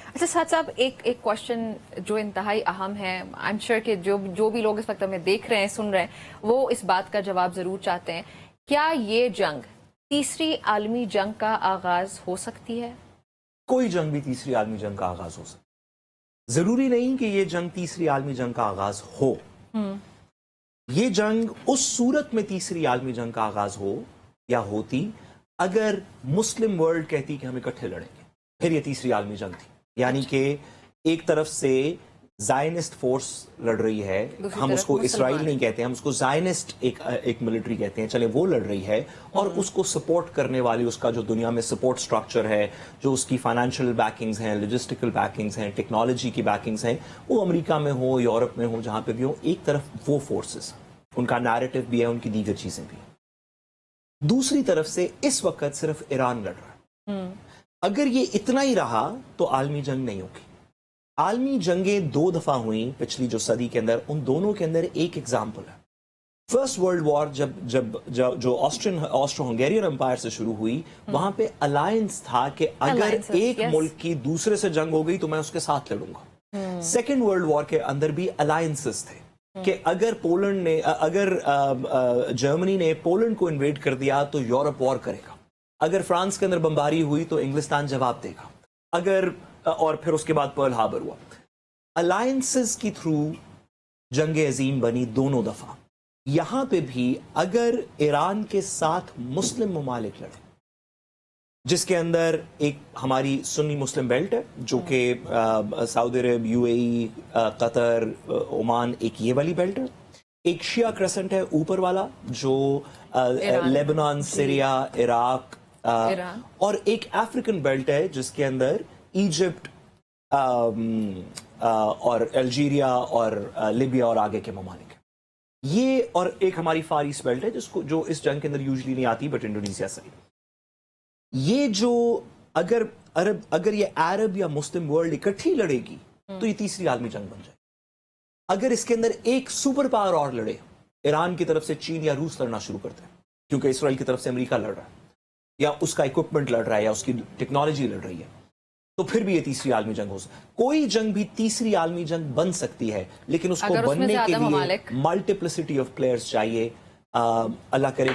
अच्छा साथ साहब एक क्वेश्चन जो इंतहाई अहम है, आई एम श्योर कि जो भी लोग इस वक्त हमें देख रहे हैं, सुन रहे हैं, वो इस बात का जवाब जरूर चाहते हैं। क्या ये जंग तीसरी आलमी जंग का आगाज हो सकती है? कोई जंग भी तीसरी आलमी जंग का आगाज हो सकता है। जरूरी नहीं कि ये जंग तीसरी आलमी जंग का आगाज हो। ये जंग उस सूरत में तीसरी आलमी जंग का आगाज हो या होती अगर मुस्लिम वर्ल्ड कहती कि हम इकट्ठे लड़ेंगे, फिर ये तीसरी आलमी जंग थी। यानी कि एक तरफ से जायनिस्ट फोर्स लड़ रही है, हम उसको इसराइल नहीं कहते, हम उसको जायनिस्ट एक मिलिट्री कहते हैं, चले वो लड़ रही है, और उसको सपोर्ट करने वाली उसका जो दुनिया में सपोर्ट स्ट्रक्चर है, जो उसकी फाइनेंशियल बैकिंग्स हैं, लॉजिस्टिकल बैकिंग्स हैं, टेक्नोलॉजी की बैकिंग्स हैं, वो अमेरिका में हो, यूरोप में हो, जहां पे भी हो, एक तरफ वो फोर्सेस, उनका नैरेटिव भी है, उनकी दीगर चीजें भी। दूसरी तरफ से इस वक्त सिर्फ ईरान लड़ रहा है। अगर ये इतना ही रहा तो आलमी जंग नहीं होगी। आलमी जंगें 2 दफा हुई पिछली जो सदी के अंदर, उन दोनों के अंदर एक एग्जाम्पल है। फर्स्ट वर्ल्ड वॉर जो ऑस्ट्रो हंगेरियन एम्पायर से शुरू हुई, वहां पे अलायंस था कि अगर एक मुल्क की दूसरे से जंग हो गई तो मैं उसके साथ लड़ूंगा। सेकेंड वर्ल्ड वॉर के अंदर भी अलायंसेस थे कि अगर जर्मनी ने पोलैंड को इन्वेड कर दिया तो यूरोप वॉर करेगा, अगर फ्रांस के अंदर बमबारी हुई तो इंग्लिस्तान जवाब देगा, अगर और फिर उसके बाद पर्ल हार्बर हुआ। अलायंसेस की थ्रू जंग अजीम बनी दोनों दफा। यहां पे भी अगर ईरान के साथ मुस्लिम ममालिक लड़े, जिसके अंदर एक हमारी सुन्नी मुस्लिम बेल्ट है जो कि सऊदी अरब, यूएई, कतर, ओमान, एक ये वाली बेल्ट है, एक शिया क्रेसेंट है ऊपर वाला जो लेबनान, सीरिया, इराक, और एक अफ्रीकन बेल्ट है जिसके अंदर इजिप्ट और अल्जीरिया और लिबिया और आगे के ममालिक है ये, और एक हमारी फार ईस्ट बेल्ट है जो इस जंग के अंदर यूजुअली नहीं आती, बट इंडोनेशिया से। ये जो अगर ये अरब या मुस्लिम वर्ल्ड इकट्ठी लड़ेगी तो ये तीसरी आलमी जंग बन जाए। अगर इसके अंदर एक सुपर पावर और लड़े, ईरान की तरफ से चीन या रूस लड़ना शुरू करते हैं क्योंकि इसराइल की तरफ से अमेरिका लड़ रहा है, या उसका इक्विपमेंट लड़ रहा है, या उसकी टेक्नोलॉजी लड़ रही है, तो फिर भी ये तीसरी आलमी जंग हो सकती है। कोई जंग भी तीसरी आलमी जंग बन सकती है, लेकिन उसको बनने के लिए मल्टीप्लिसिटी ऑफ प्लेयर्स चाहिए। अल्लाह करे